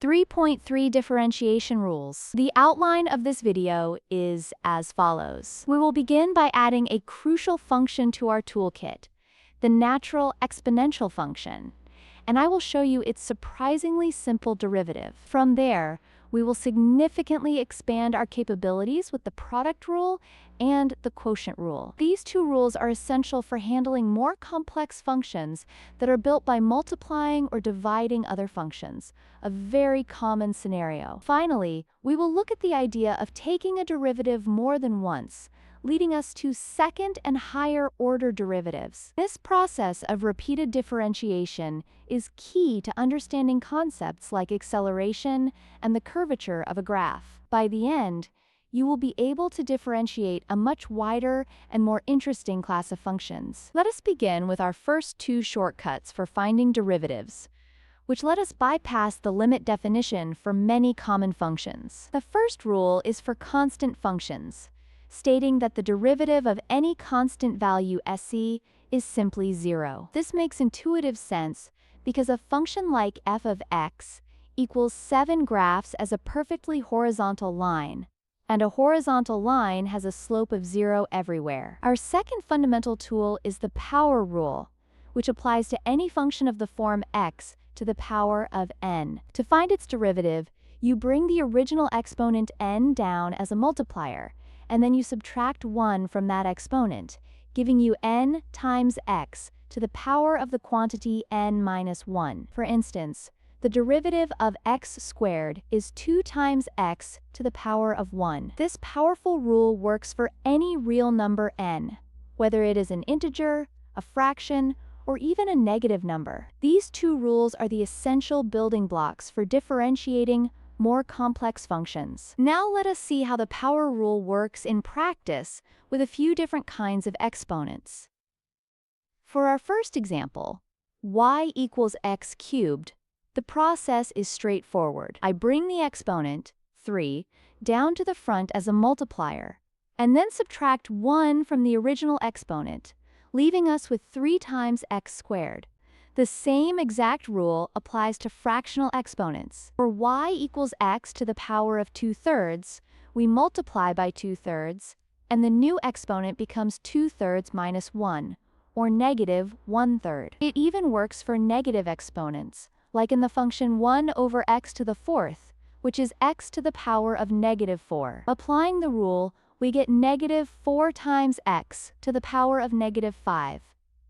3.3 Differentiation Rules. The outline of this video is as follows. We will begin by adding a crucial function to our toolkit, the natural exponential function, and I will show you its surprisingly simple derivative. From there, we will significantly expand our capabilities with the product rule and the quotient rule. These two rules are essential for handling more complex functions that are built by multiplying or dividing other functions, a very common scenario. Finally, we will look at the idea of taking a derivative more than once, leading us to second and higher order derivatives. This process of repeated differentiation is key to understanding concepts like acceleration and the curvature of a graph. By the end, you will be able to differentiate a much wider and more interesting class of functions. Let us begin with our first two shortcuts for finding derivatives, which let us bypass the limit definition for many common functions. The first rule is for constant functions, stating that the derivative of any constant value SC is simply 0. This makes intuitive sense because a function like f of x equals 7 graphs as a perfectly horizontal line, and a horizontal line has a slope of 0 everywhere. Our second fundamental tool is the power rule, which applies to any function of the form x to the power of n. To find its derivative, you bring the original exponent n down as a multiplier, and then you subtract 1 from that exponent, giving you n times x to the power of the quantity n minus 1. For instance, the derivative of x squared is 2 times x to the power of 1. This powerful rule works for any real number n, whether it is an integer, a fraction, or even a negative number. These two rules are the essential building blocks for differentiating more complex functions. Now let us see how the power rule works in practice with a few different kinds of exponents. For our first example, y equals x cubed, the process is straightforward. I bring the exponent, 3, down to the front as a multiplier, and then subtract 1 from the original exponent, leaving us with 3 times x squared. The same exact rule applies to fractional exponents. For y equals x to the power of 2/3, we multiply by 2/3, and the new exponent becomes 2/3 minus 1, or negative 1/3. It even works for negative exponents, like in the function 1 over x to the 4th, which is x to the power of negative 4. Applying the rule, we get negative 4 times x to the power of negative 5.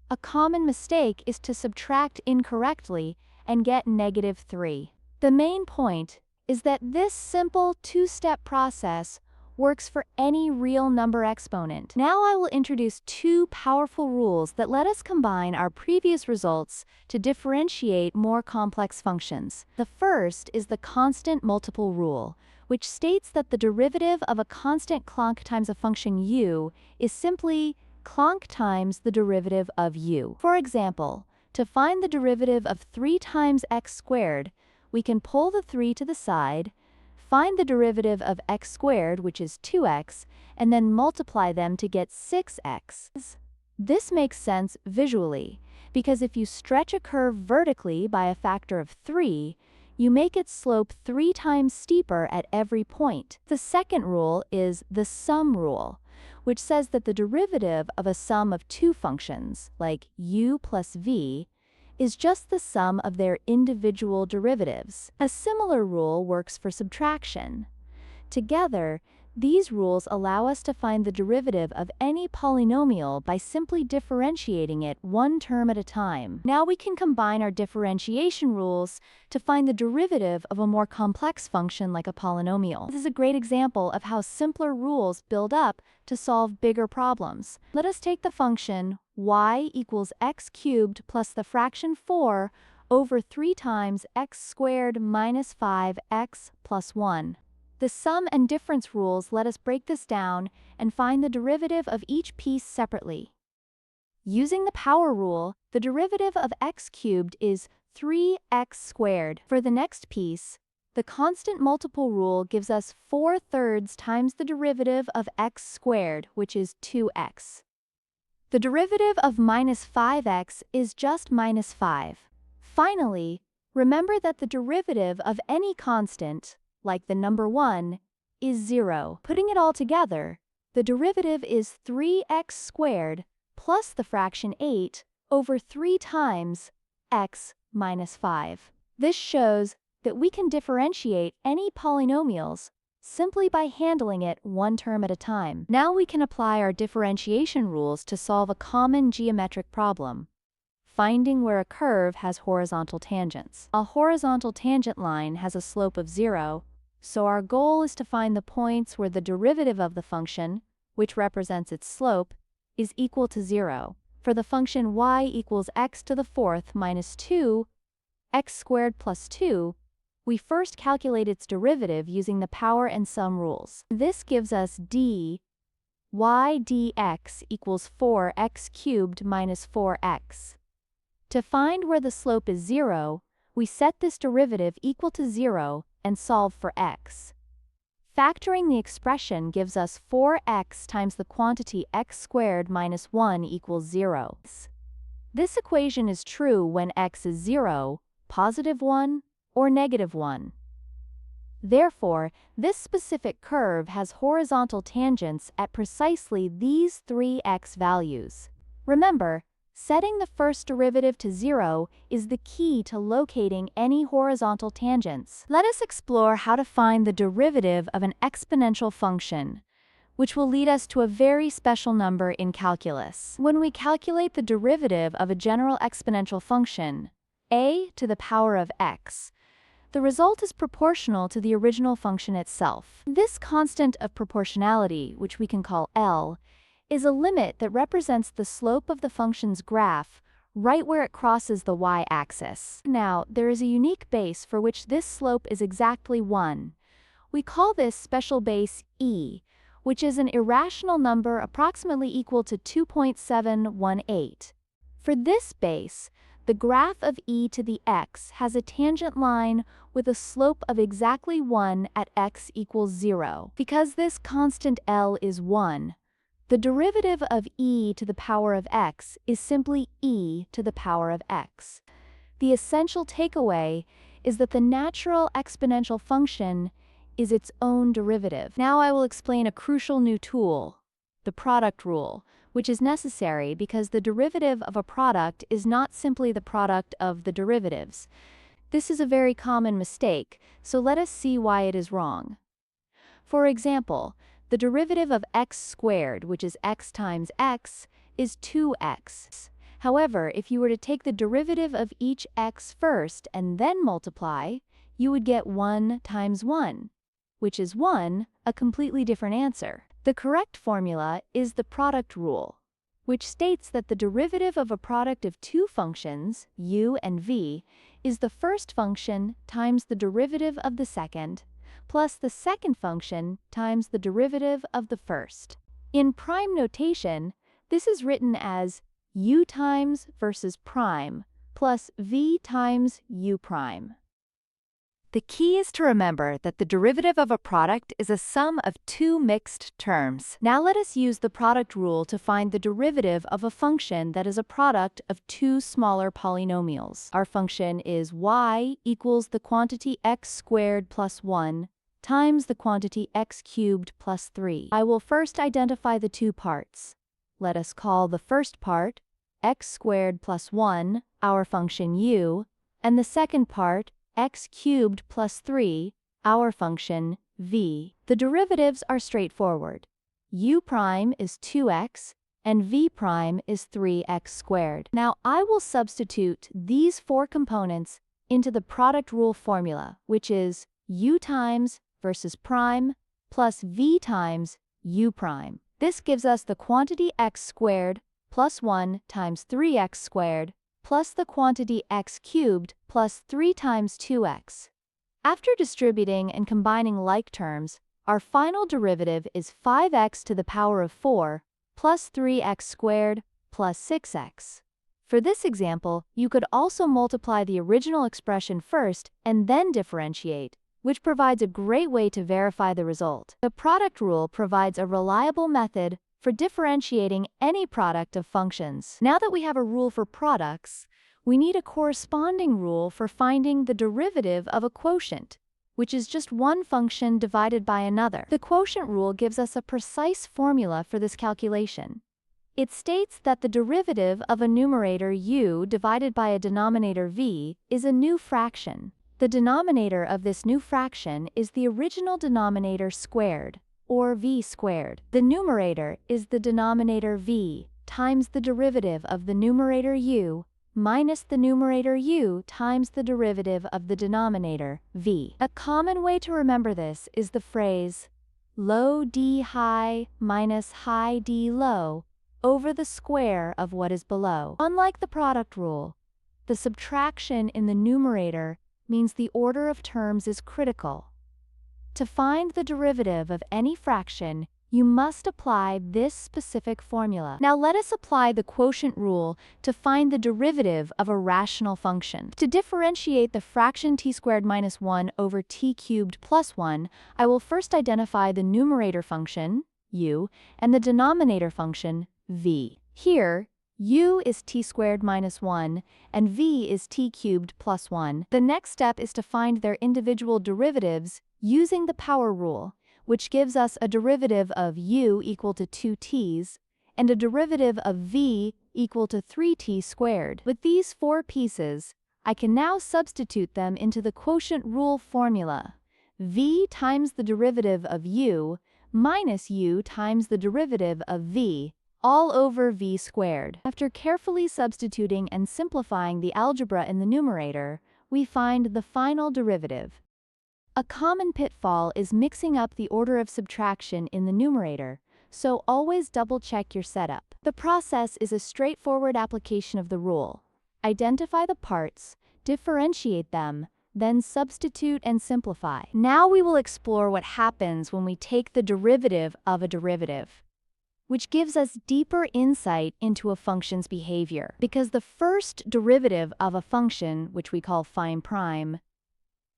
A common mistake is to subtract incorrectly and get negative 3. The main point is that this simple two-step process works for any real number exponent. Now I will introduce two powerful rules that let us combine our previous results to differentiate more complex functions. The first is the constant multiple rule, which states that the derivative of a constant clonc times a function u is simply clonc times the derivative of u. For example, to find the derivative of 3 times x squared, we can pull the 3 to the side, find the derivative of x squared, which is 2x, and then multiply them to get 6x. This makes sense visually, because if you stretch a curve vertically by a factor of 3, you make its slope 3 times steeper at every point. The second rule is the sum rule, which says that the derivative of a sum of two functions, like u plus v, is just the sum of their individual derivatives. A similar rule works for subtraction. Together, these rules allow us to find the derivative of any polynomial by simply differentiating it one term at a time. Now we can combine our differentiation rules to find the derivative of a more complex function like a polynomial. This is a great example of how simpler rules build up to solve bigger problems. Let us take the function y equals x cubed plus the fraction 4 over 3 times x squared minus 5x plus 1. The sum and difference rules let us break this down and find the derivative of each piece separately. Using the power rule, the derivative of x cubed is 3x squared. For the next piece, the constant multiple rule gives us 4/3 times the derivative of x squared, which is 2x. The derivative of minus 5x is just minus 5. Finally, Remember that the derivative of any constant, like the number 1, is 0. Putting it all together, the derivative is 3x squared plus the fraction 8 over 3 times x minus 5. This shows that we can differentiate any polynomials simply by handling it one term at a time. Now we can apply our differentiation rules to solve a common geometric problem, finding where a curve has horizontal tangents. A horizontal tangent line has a slope of 0, so our goal is to find the points where the derivative of the function, which represents its slope, is equal to 0. For the function y equals x to the fourth minus 2, x squared plus 2, we first calculate its derivative using the power and sum rules. This gives us y dx equals 4x cubed minus 4x. To find where the slope is 0, we set this derivative equal to 0 and solve for x. Factoring the expression gives us 4x times the quantity x squared minus 1 equals 0. This equation is true when x is 0, positive 1, or negative 1. Therefore, this specific curve has horizontal tangents at precisely these three x values. Remember, setting the first derivative to 0 is the key to locating any horizontal tangents. Let us explore how to find the derivative of an exponential function, which will lead us to a very special number in calculus. When we calculate the derivative of a general exponential function, a to the power of x, the result is proportional to the original function itself. This constant of proportionality, which we can call L, is a limit that represents the slope of the function's graph right where it crosses the y-axis. Now, there is a unique base for which this slope is exactly 1. We call this special base e, which is an irrational number approximately equal to 2.718. For this base, the graph of e to the x has a tangent line with a slope of exactly 1 at x equals 0. Because this constant L is 1, the derivative of e to the power of x is simply e to the power of x. The essential takeaway is that the natural exponential function is its own derivative. Now I will explain a crucial new tool, the product rule, which is necessary because the derivative of a product is not simply the product of the derivatives. This is a very common mistake, so let us see why it is wrong. For example, the derivative of x squared, which is x times x, is 2x. However, if you were to take the derivative of each x first and then multiply, you would get 1 times 1, which is 1, a completely different answer. The correct formula is the product rule, which states that the derivative of a product of two functions, u and v, is the first function times the derivative of the second, plus the second function times the derivative of the first. In prime notation, this is written as u times versus prime plus v times u prime. The key is to remember that the derivative of a product is a sum of two mixed terms. Now let us use the product rule to find the derivative of a function that is a product of two smaller polynomials. Our function is y equals the quantity x squared plus 1 times the quantity x cubed plus 3. I will first identify the two parts. Let us call the first part x squared plus 1, our function u, and the second part x cubed plus 3, our function v. The derivatives are straightforward. U prime is 2x and v prime is 3x squared. Now I will substitute these four components into the product rule formula, which is u times versus prime plus v times u prime. This gives us the quantity x squared plus 1 times 3x squared plus the quantity x cubed plus 3 times 2x. After distributing and combining like terms, our final derivative is 5x to the power of 4 plus 3x squared plus 6x. For this example, you could also multiply the original expression first and then differentiate, which provides a great way to verify the result. The product rule provides a reliable method for differentiating any product of functions. Now that we have a rule for products, we need a corresponding rule for finding the derivative of a quotient, which is just one function divided by another. The quotient rule gives us a precise formula for this calculation. It states that the derivative of a numerator u divided by a denominator v is a new fraction. The denominator of this new fraction is the original denominator squared, or v squared. The numerator is the denominator v times the derivative of the numerator u minus the numerator u times the derivative of the denominator v. A common way to remember this is the phrase low d high minus high d low over the square of what is below. Unlike the product rule, the subtraction in the numerator means the order of terms is critical. To find the derivative of any fraction, you must apply this specific formula. Now let us apply the quotient rule to find the derivative of a rational function. To differentiate the fraction t squared minus 1 over t cubed plus 1, I will first identify the numerator function, u, and the denominator function, v. Here, u is t squared minus 1, and v is t cubed plus 1. The next step is to find their individual derivatives using the power rule, which gives us a derivative of u equal to 2t's, and a derivative of v equal to 3t squared. With these four pieces, I can now substitute them into the quotient rule formula. V times the derivative of u minus u times the derivative of v, all over v squared. After carefully substituting and simplifying the algebra in the numerator, we find the final derivative. A common pitfall is mixing up the order of subtraction in the numerator, so always double-check your setup. The process is a straightforward application of the rule. Identify the parts, differentiate them, then substitute and simplify. Now we will explore what happens when we take the derivative of a derivative, which gives us deeper insight into a function's behavior. Because the first derivative of a function, which we call phi prime,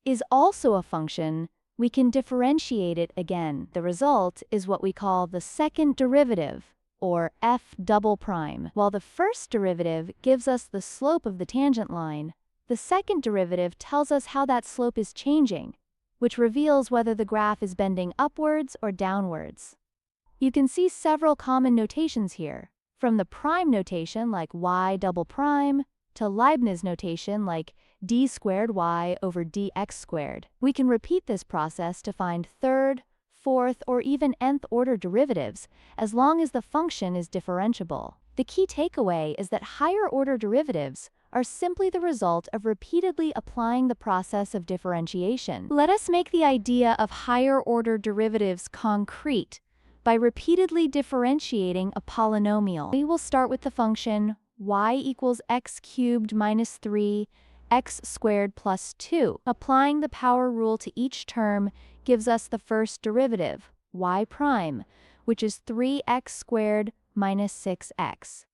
is also a function, we can differentiate it again. The result is what we call the second derivative, or f double prime. While the first derivative gives us the slope of the tangent line, the second derivative tells us how that slope is changing, which reveals whether the graph is bending upwards or downwards. You can see several common notations here, from the prime notation like y double prime to Leibniz notation like d squared y over dx squared. We can repeat this process to find third, fourth, or even nth order derivatives, as long as the function is differentiable. The key takeaway is that higher order derivatives are simply the result of repeatedly applying the process of differentiation. Let us make the idea of higher order derivatives concrete by repeatedly differentiating a polynomial. We will start with the function y equals x cubed minus 3 x squared plus 2. Applying the power rule to each term gives us the first derivative, y prime, which is 3x squared minus 6x.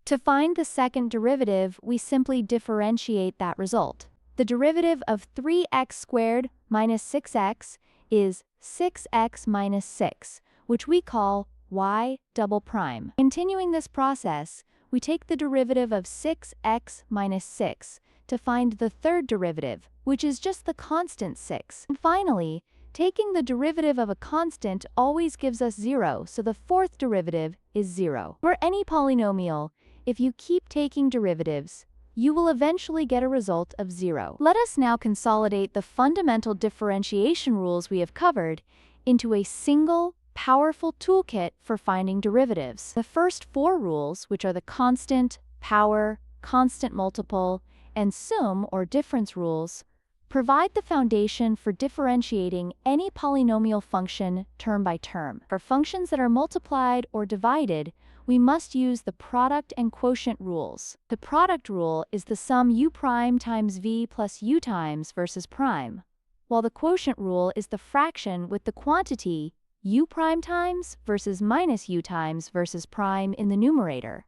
To find the second derivative, we simply differentiate that result. The derivative of 3x squared minus 6x is 6x minus 6, which we call y double prime. Continuing this process, we take the derivative of 6x minus 6 to find the third derivative, which is just the constant 6. And finally, taking the derivative of a constant always gives us 0, so the fourth derivative is 0. For any polynomial, if you keep taking derivatives, you will eventually get a result of 0. Let us now consolidate the fundamental differentiation rules we have covered into a single, powerful toolkit for finding derivatives. The first four rules, which are the constant, power, constant multiple, and sum or difference rules, provide the foundation for differentiating any polynomial function term by term. For functions that are multiplied or divided, we must use the product and quotient rules. The product rule is the sum u prime times v plus u times versus prime, while the quotient rule is the fraction with the quantity u prime times versus minus u times versus prime in the numerator,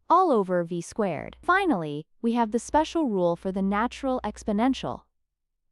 all over v squared. Finally, we have the special rule for the natural exponential,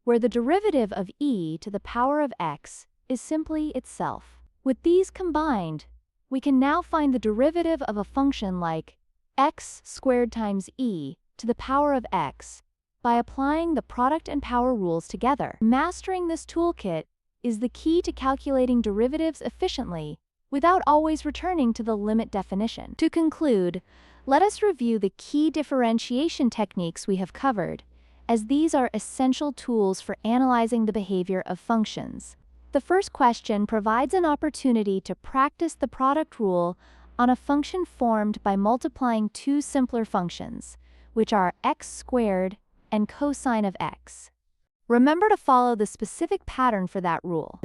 where the derivative of e to the power of x is simply itself. With these combined, we can now find the derivative of a function like x squared times e to the power of x by applying the product and power rules together. Mastering this toolkit is the key to calculating derivatives efficiently without always returning to the limit definition. To conclude, let us review the key differentiation techniques we have covered, as these are essential tools for analyzing the behavior of functions. The first question provides an opportunity to practice the product rule on a function formed by multiplying two simpler functions, which are x squared and cosine of x. Remember to follow the specific pattern for that rule.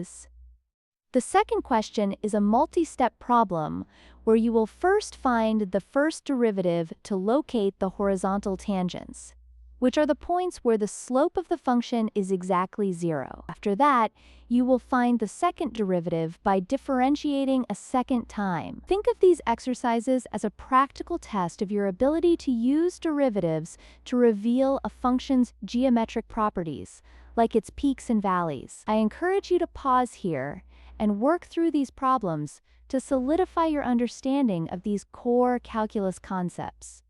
The second question is a multi-step problem where you will first find the first derivative to locate the horizontal tangents, which are the points where the slope of the function is exactly 0. After that, you will find the second derivative by differentiating a second time. Think of these exercises as a practical test of your ability to use derivatives to reveal a function's geometric properties, like its peaks and valleys. I encourage you to pause here and work through these problems to solidify your understanding of these core calculus concepts.